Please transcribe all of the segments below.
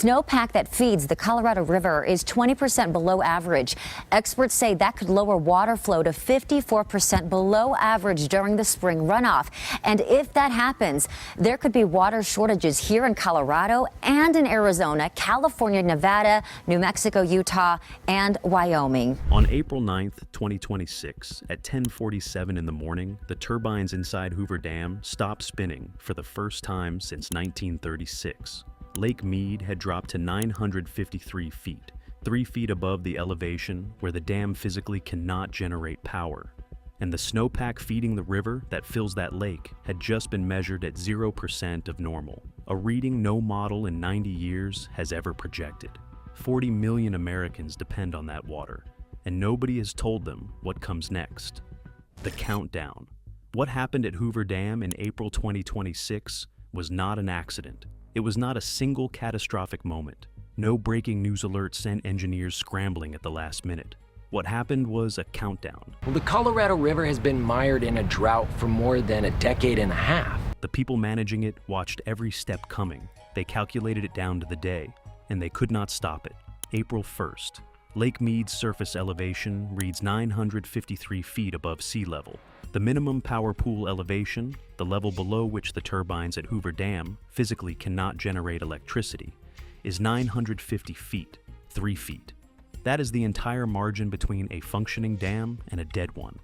snowpack that feeds the Colorado River is 20% below average. Experts say that could lower water flow to 54% below average during the spring runoff. And if that happens, there could be water shortages here in Colorado and in Arizona, California, Nevada, New Mexico, Utah, and Wyoming. On April 9th, 2026, at 10:47 in the morning, the turbines inside Hoover Dam stopped spinning for the first time since 1936. Lake Mead had dropped to 953 feet, 3 feet above the elevation where the dam physically cannot generate power. And the snowpack feeding the river that fills that lake had just been measured at 0% of normal, a reading no model in 90 years has ever projected. 40 million Americans depend on that water, and nobody has told them what comes next. The countdown. What happened at Hoover Dam in April 2026 was not an accident. It was not a single catastrophic moment. No breaking news alert sent engineers scrambling at the last minute. What happened was a countdown. Well, the Colorado River has been mired in a drought for more than a decade and a half. The people managing it watched every step coming. They calculated it down to the day, and they could not stop it. April 1st. Lake Mead's surface elevation reads 953 feet above sea level. The minimum power pool elevation, the level below which the turbines at Hoover Dam physically cannot generate electricity, is 950 feet, 3 feet. That is the entire margin between a functioning dam and a dead one.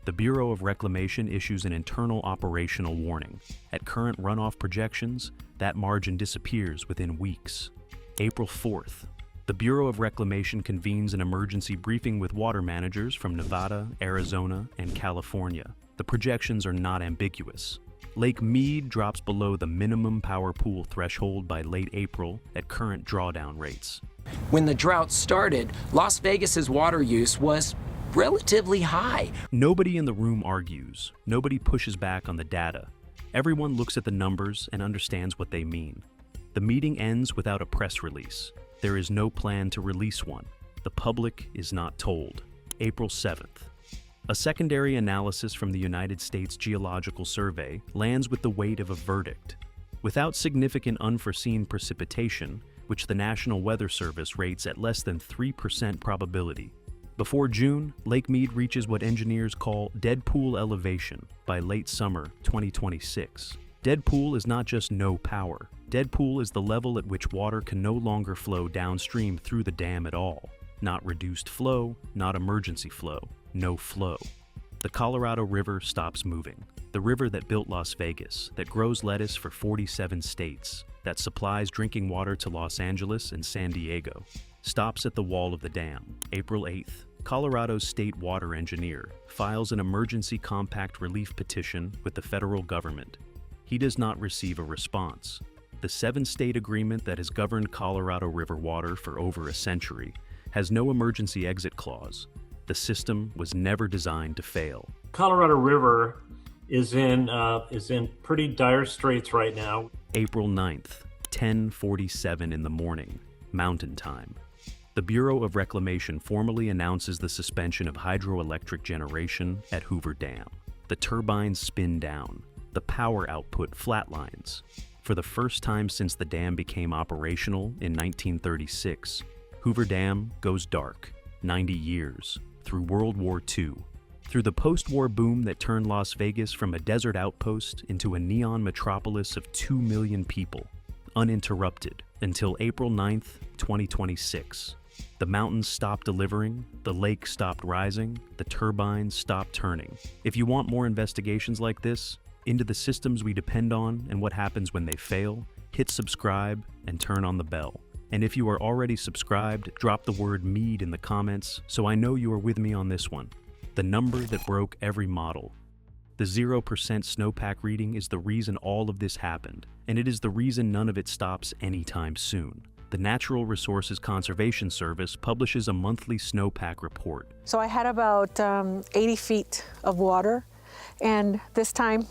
The Bureau of Reclamation issues an internal operational warning. At current runoff projections, that margin disappears within weeks. April 4th. The Bureau of Reclamation convenes an emergency briefing with water managers from Nevada, Arizona, and California. The projections are not ambiguous. Lake Mead drops below the minimum power pool threshold by late April at current drawdown rates. When the drought started, Las Vegas's water use was relatively high. Nobody in the room argues. Nobody pushes back on the data. Everyone looks at the numbers and understands what they mean. The meeting ends without a press release. There is no plan to release one. The public is not told. April 7th. A secondary analysis from the United States Geological Survey lands with the weight of a verdict. Without significant unforeseen precipitation, which the National Weather Service rates at less than 3% probability, before June, Lake Mead reaches what engineers call dead pool elevation by late summer 2026. Dead pool is not just no power. Dead pool is the level at which water can no longer flow downstream through the dam at all. Not reduced flow, not emergency flow, no flow. The Colorado River stops moving. The river that built Las Vegas, that grows lettuce for 47 states, that supplies drinking water to Los Angeles and San Diego, stops at the wall of the dam. April 8th. Colorado's state water engineer files an emergency compact relief petition with the federal government. He does not receive a response. The 7-state agreement that has governed Colorado River water for over a century has no emergency exit clause. The system was never designed to fail. Colorado River is in pretty dire straits right now. April 9th, 10:47 in the morning, Mountain Time. The Bureau of Reclamation formally announces the suspension of hydroelectric generation at Hoover Dam. The turbines spin down. The power output flatlines. For the first time since the dam became operational in 1936, Hoover Dam goes dark, 90 years, through World War II, through the post-war boom that turned Las Vegas from a desert outpost into a neon metropolis of 2 million people, uninterrupted until April 9th, 2026. The mountains stopped delivering, the lake stopped rising, the turbines stopped turning. If you want more investigations like this, into the systems we depend on and what happens when they fail, hit subscribe and turn on the bell. And if you are already subscribed, drop the word Mead in the comments so I know you are with me on this one. The number that broke every model. The 0% snowpack reading is the reason all of this happened, and it is the reason none of it stops anytime soon. The Natural Resources Conservation Service publishes a monthly snowpack report. So I had about 80 feet of water, and this time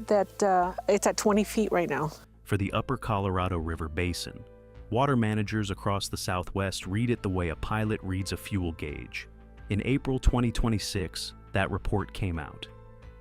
that it's at 20 feet right now. For the Upper Colorado River Basin, water managers across the Southwest read it the way a pilot reads a fuel gauge. In April 2026, that report came out.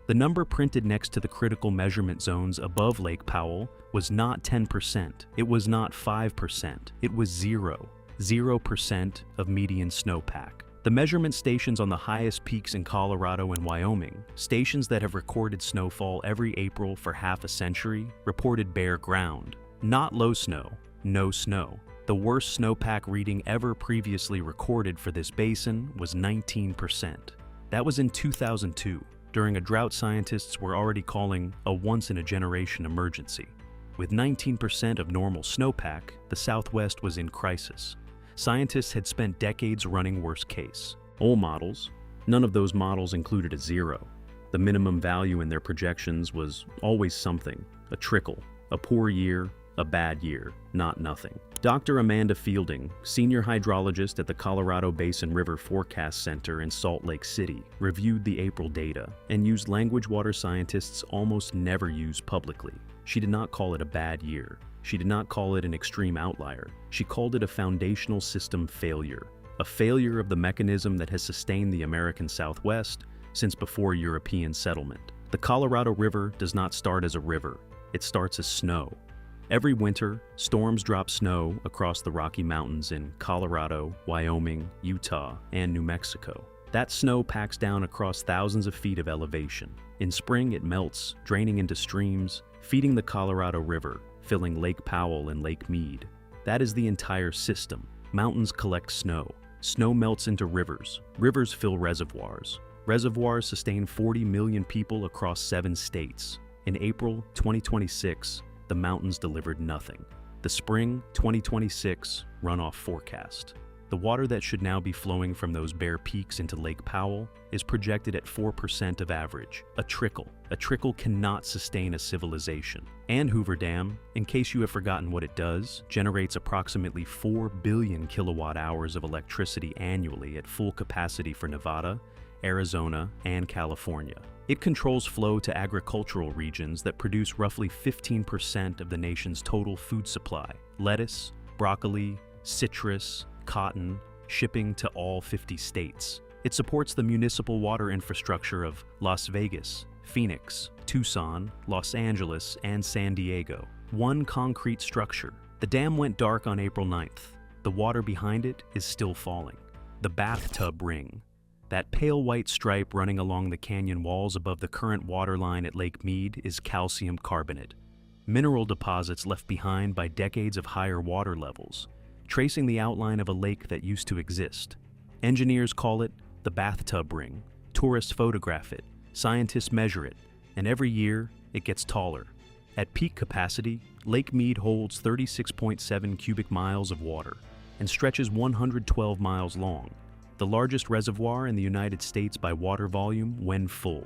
The number printed next to the critical measurement zones above Lake Powell was not 10%, it was not 5%, it was 0% of median snowpack. The measurement stations on the highest peaks in Colorado and Wyoming, stations that have recorded snowfall every April for half a century, reported bare ground, not low snow, no snow. The worst snowpack reading ever previously recorded for this basin was 19%. That was in 2002, during a drought scientists were already calling a once-in-a-generation emergency. With 19% of normal snowpack, the Southwest was in crisis. Scientists had spent decades running worst case. Old models, none of those models included a zero. The minimum value in their projections was always something, a trickle, a poor year, a bad year, not nothing. Dr. Amanda Fielding, senior hydrologist at the Colorado Basin River Forecast Center in Salt Lake City, reviewed the April data and used language water scientists almost never use publicly. She did not call it a bad year. She did not call it an extreme outlier. She called it a foundational system failure, a failure of the mechanism that has sustained the American Southwest since before European settlement. The Colorado River does not start as a river. It starts as snow. Every winter, storms drop snow across the Rocky Mountains in Colorado, Wyoming, Utah, and New Mexico. That snow packs down across thousands of feet of elevation. In spring, it melts, draining into streams, feeding the Colorado River, filling Lake Powell and Lake Mead. That is the entire system. Mountains collect snow. Snow melts into rivers. Rivers fill reservoirs. Reservoirs sustain 40 million people across 7 states. In April 2026, the mountains delivered nothing. The spring 2026 runoff forecast. The water that should now be flowing from those bare peaks into Lake Powell is projected at 4% of average, a trickle. A trickle cannot sustain a civilization. And Hoover Dam, in case you have forgotten what it does, generates approximately 4 billion kilowatt hours of electricity annually at full capacity for Nevada, Arizona, and California. It controls flow to agricultural regions that produce roughly 15% of the nation's total food supply: lettuce, broccoli, citrus, cotton, shipping to all 50 states. It supports the municipal water infrastructure of Las Vegas, Phoenix, Tucson, Los Angeles, and San Diego. One concrete structure. The dam went dark on April 9th. The water behind it is still falling. The bathtub ring. That pale white stripe running along the canyon walls above the current water line at Lake Mead is calcium carbonate. Mineral deposits left behind by decades of higher water levels, tracing the outline of a lake that used to exist. Engineers call it the bathtub ring. Tourists photograph it. Scientists measure it. And every year, it gets taller. At peak capacity, Lake Mead holds 36.7 cubic miles of water and stretches 112 miles long, the largest reservoir in the United States by water volume when full.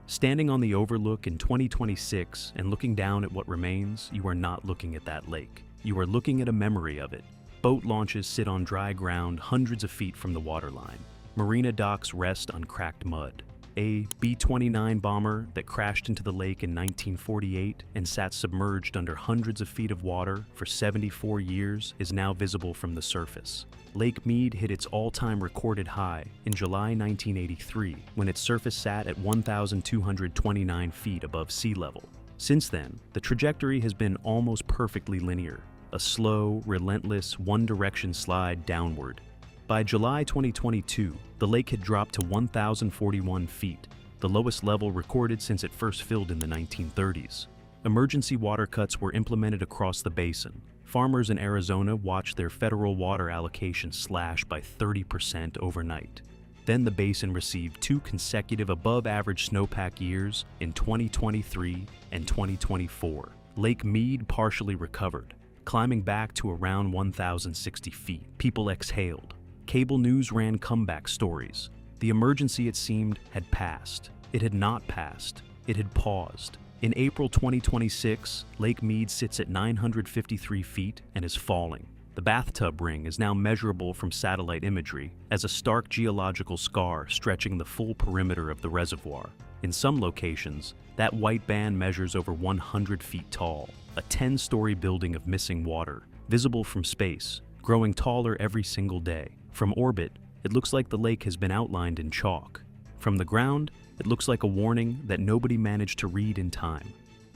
Standing on the overlook in 2026 and looking down at what remains, you are not looking at that lake. You are looking at a memory of it. Boat launches sit on dry ground hundreds of feet from the waterline. Marina docks rest on cracked mud. A B-29 bomber that crashed into the lake in 1948 and sat submerged under hundreds of feet of water for 74 years is now visible from the surface. Lake Mead hit its all-time recorded high in July 1983 when its surface sat at 1,229 feet above sea level. Since then, the trajectory has been almost perfectly linear, a slow, relentless, one-direction slide downward. By July 2022, the lake had dropped to 1,041 feet, the lowest level recorded since it first filled in the 1930s. Emergency water cuts were implemented across the basin. Farmers in Arizona watched their federal water allocation slash by 30% overnight. Then the basin received 2 consecutive above-average snowpack years in 2023 and 2024. Lake Mead partially recovered, climbing back to around 1,060 feet. People exhaled. Cable news ran comeback stories. The emergency, it seemed, had passed. It had not passed. It had paused. In April 2026, Lake Mead sits at 953 feet and is falling. The bathtub ring is now measurable from satellite imagery as a stark geological scar stretching the full perimeter of the reservoir. In some locations, that white band measures over 100 feet tall, a 10-story building of missing water, visible from space, growing taller every single day. From orbit, it looks like the lake has been outlined in chalk. From the ground, it looks like a warning that nobody managed to read in time.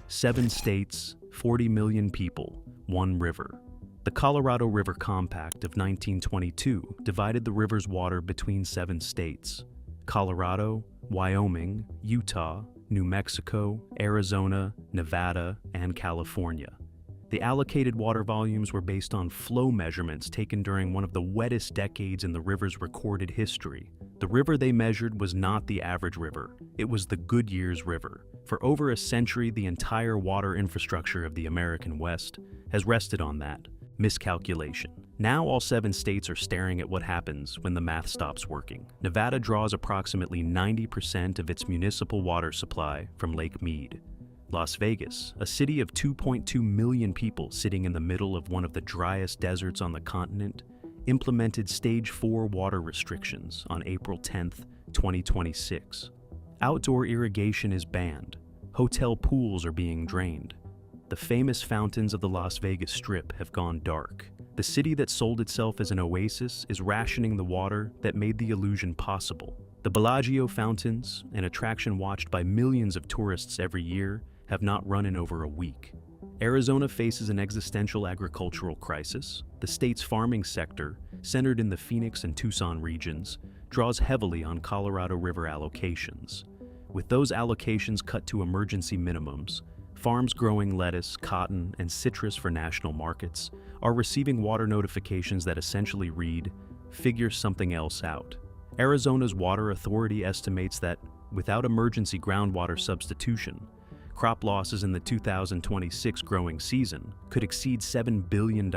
7 states, 40 million people, one river. The Colorado River Compact of 1922 divided the river's water between 7 states: Colorado, Wyoming, Utah, New Mexico, Arizona, Nevada, and California. The allocated water volumes were based on flow measurements taken during one of the wettest decades in the river's recorded history. The river they measured was not the average river, it was the Goodyear's River. For over a century, the entire water infrastructure of the American West has rested on that miscalculation. Now all 7 states are staring at what happens when the math stops working. Nevada draws approximately 90% of its municipal water supply from Lake Mead. Las Vegas, a city of 2.2 million people sitting in the middle of one of the driest deserts on the continent, implemented Stage 4 water restrictions on April 10, 2026. Outdoor irrigation is banned. Hotel pools are being drained. The famous fountains of the Las Vegas Strip have gone dark. The city that sold itself as an oasis is rationing the water that made the illusion possible. The Bellagio fountains, an attraction watched by millions of tourists every year, have not run in over a week. Arizona faces an existential agricultural crisis. The state's farming sector, centered in the Phoenix and Tucson regions, draws heavily on Colorado River allocations. With those allocations cut to emergency minimums, farms growing lettuce, cotton, and citrus for national markets are receiving water notifications that essentially read, "Figure something else out." Arizona's Water Authority estimates that, without emergency groundwater substitution, crop losses in the 2026 growing season could exceed $7 billion.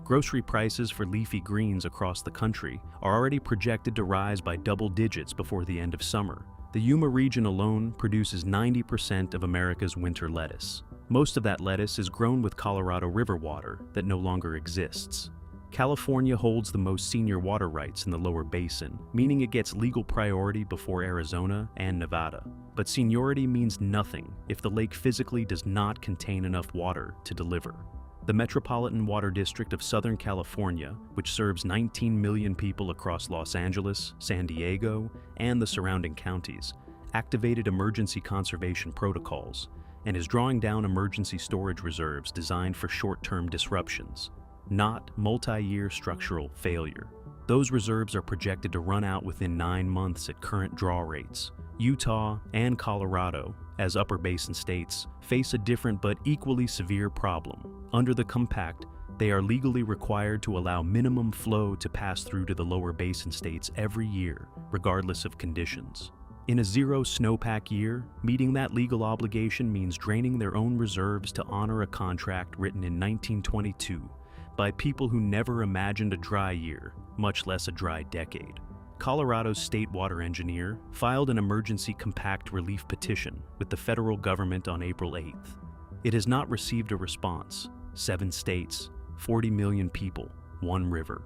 Grocery prices for leafy greens across the country are already projected to rise by double digits before the end of summer. The Yuma region alone produces 90% of America's winter lettuce. Most of that lettuce is grown with Colorado River water that no longer exists. California holds the most senior water rights in the lower basin, meaning it gets legal priority before Arizona and Nevada. But seniority means nothing if the lake physically does not contain enough water to deliver. The Metropolitan Water District of Southern California, which serves 19 million people across Los Angeles, San Diego, and the surrounding counties, activated emergency conservation protocols and is drawing down emergency storage reserves designed for short-term disruptions, not multi-year structural failure. Those reserves are projected to run out within 9 months at current draw rates. Utah and Colorado, as upper basin states, face a different but equally severe problem. Under the compact, they are legally required to allow minimum flow to pass through to the lower basin states every year, regardless of conditions. In a zero snowpack year, meeting that legal obligation means draining their own reserves to honor a contract written in 1922 by people who never imagined a dry year, much less a dry decade. Colorado's state water engineer filed an emergency compact relief petition with the federal government on April 8th. It has not received a response. 7 states, 40 million people, one river.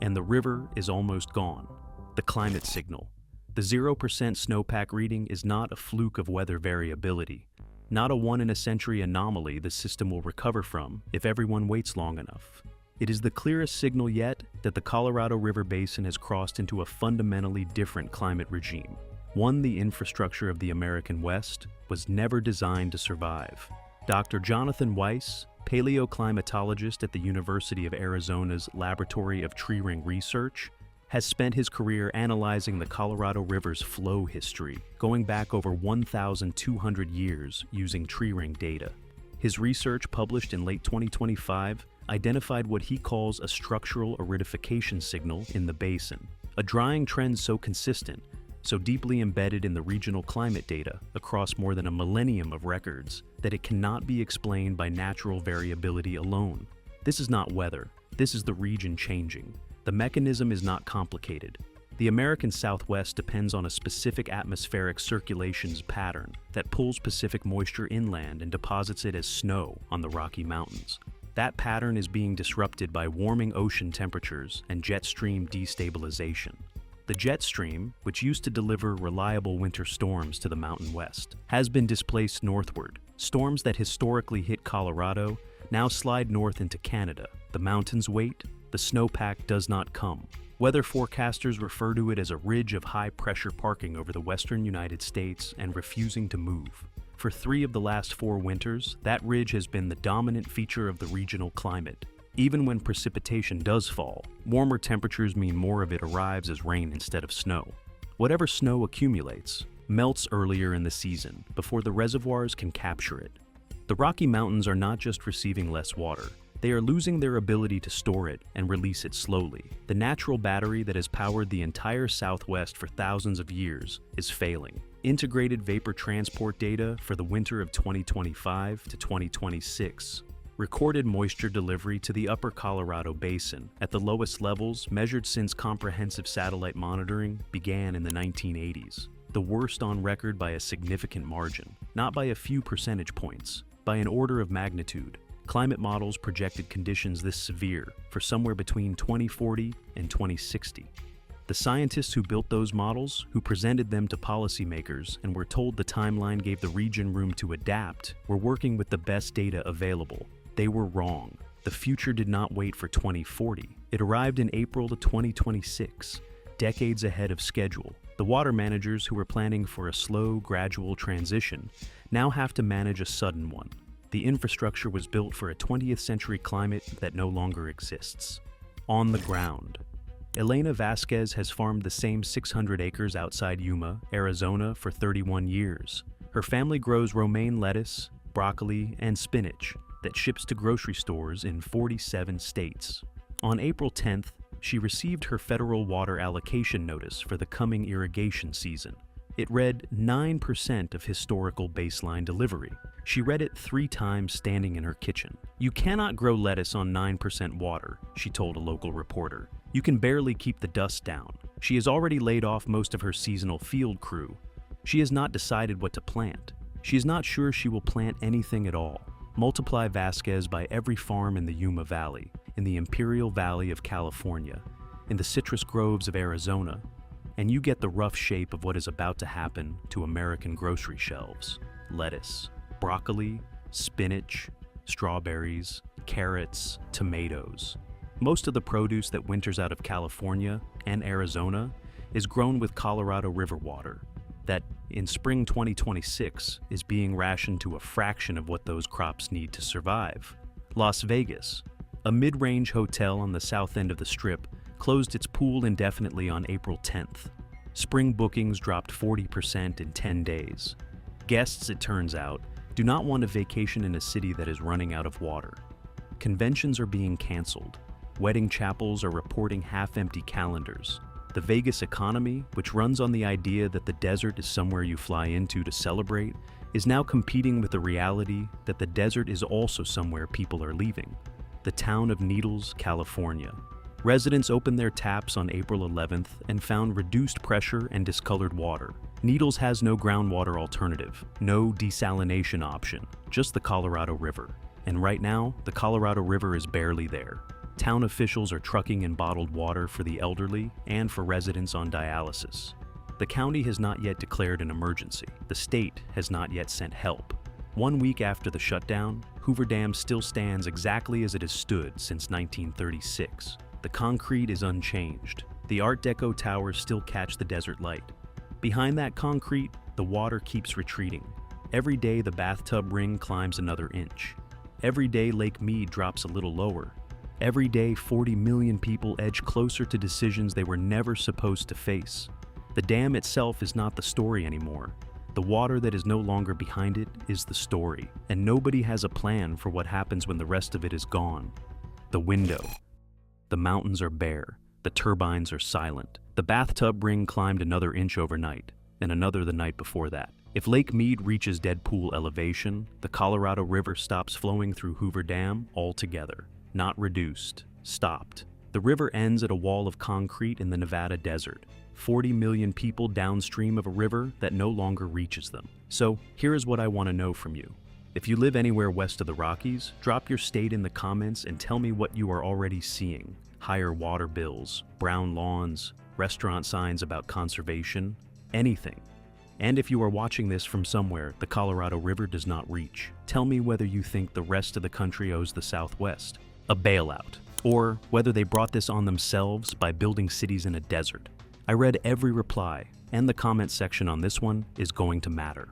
And the river is almost gone. The climate signal. The 0% snowpack reading is not a fluke of weather variability, not a one-in-a-century anomaly the system will recover from if everyone waits long enough. It is the clearest signal yet that the Colorado River Basin has crossed into a fundamentally different climate regime, one the infrastructure of the American West was never designed to survive. Dr. Jonathan Weiss, paleoclimatologist at the University of Arizona's Laboratory of Tree Ring Research, has spent his career analyzing the Colorado River's flow history, going back over 1,200 years using tree ring data. His research, published in late 2025, identified what he calls a structural aridification signal in the basin, a drying trend so consistent, so deeply embedded in the regional climate data across more than a millennium of records, that it cannot be explained by natural variability alone. This is not weather, this is the region changing. The mechanism is not complicated. The American Southwest depends on a specific atmospheric circulations pattern that pulls Pacific moisture inland and deposits it as snow on the Rocky Mountains. That pattern is being disrupted by warming ocean temperatures and jet stream destabilization. The jet stream, which used to deliver reliable winter storms to the Mountain West, has been displaced northward. Storms that historically hit Colorado now slide north into Canada. The mountains wait, the snowpack does not come. Weather forecasters refer to it as a ridge of high-pressure parking over the western United States and refusing to move. For 3 of the last 4 winters, that ridge has been the dominant feature of the regional climate. Even when precipitation does fall, warmer temperatures mean more of it arrives as rain instead of snow. Whatever snow accumulates melts earlier in the season, before the reservoirs can capture it. The Rocky Mountains are not just receiving less water, they are losing their ability to store it and release it slowly. The natural battery that has powered the entire Southwest for thousands of years is failing. Integrated vapor transport data for the winter of 2025 to 2026 recorded moisture delivery to the upper Colorado Basin at the lowest levels measured since comprehensive satellite monitoring began in the 1980s. The worst on record by a significant margin, not by a few percentage points, by an order of magnitude. Climate models projected conditions this severe for somewhere between 2040 and 2060. The scientists who built those models, who presented them to policymakers and were told the timeline gave the region room to adapt, were working with the best data available. They were wrong. The future did not wait for 2040. It arrived in April of 2026, decades ahead of schedule. The water managers who were planning for a slow, gradual transition now have to manage a sudden one. The infrastructure was built for a 20th century climate that no longer exists. On the ground. Elena Vasquez has farmed the same 600 acres outside Yuma, Arizona for 31 years. Her family grows romaine lettuce, broccoli, and spinach that ships to grocery stores in 47 states. On April 10th, she received her federal water allocation notice for the coming irrigation season. It read 9% of historical baseline delivery. She read it 3 times standing in her kitchen. "You cannot grow lettuce on 9% water," she told a local reporter. "You can barely keep the dust down." She has already laid off most of her seasonal field crew. She has not decided what to plant. She is not sure she will plant anything at all. Multiply Vasquez by every farm in the Yuma Valley, in the Imperial Valley of California, in the citrus groves of Arizona, and you get the rough shape of what is about to happen to American grocery shelves. Lettuce, broccoli, spinach, strawberries, carrots, tomatoes. Most of the produce that winters out of California and Arizona is grown with Colorado River water that, in spring 2026, is being rationed to a fraction of what those crops need to survive. Las Vegas, a mid-range hotel on the south end of the Strip, closed its pool indefinitely on April 10th. Spring bookings dropped 40% in 10 days. Guests, it turns out, do not want a vacation in a city that is running out of water. Conventions are being canceled. Wedding chapels are reporting half-empty calendars. The Vegas economy, which runs on the idea that the desert is somewhere you fly into to celebrate, is now competing with the reality that the desert is also somewhere people are leaving. The town of Needles, California. Residents opened their taps on April 11th and found reduced pressure and discolored water. Needles has no groundwater alternative, no desalination option, just the Colorado River. And right now, the Colorado River is barely there. Town officials are trucking in bottled water for the elderly and for residents on dialysis. The county has not yet declared an emergency. The state has not yet sent help. 1 week after the shutdown, Hoover Dam still stands exactly as it has stood since 1936. The concrete is unchanged. The Art Deco towers still catch the desert light. Behind that concrete, the water keeps retreating. Every day the bathtub ring climbs another inch. Every day Lake Mead drops a little lower. Every day 40 million people edge closer to decisions they were never supposed to face. The dam itself is not the story anymore. The water that is no longer behind it is the story, and nobody has a plan for what happens when the rest of it is gone. The window. The mountains are bare. The turbines are silent. The bathtub ring climbed another inch overnight, and another the night before that. If Lake Mead reaches dead pool elevation, the Colorado River stops flowing through Hoover Dam altogether. Not reduced, stopped. The river ends at a wall of concrete in the Nevada desert. 40 million people downstream of a river that no longer reaches them. So, here is what I want to know from you. If you live anywhere west of the Rockies, drop your state in the comments and tell me what you are already seeing. Higher water bills, brown lawns, restaurant signs about conservation, anything. And if you are watching this from somewhere the Colorado River does not reach, tell me whether you think the rest of the country owes the Southwest a bailout. or whether they brought this on themselves by building cities in a desert. I read every reply, and the comment section on this one is going to matter.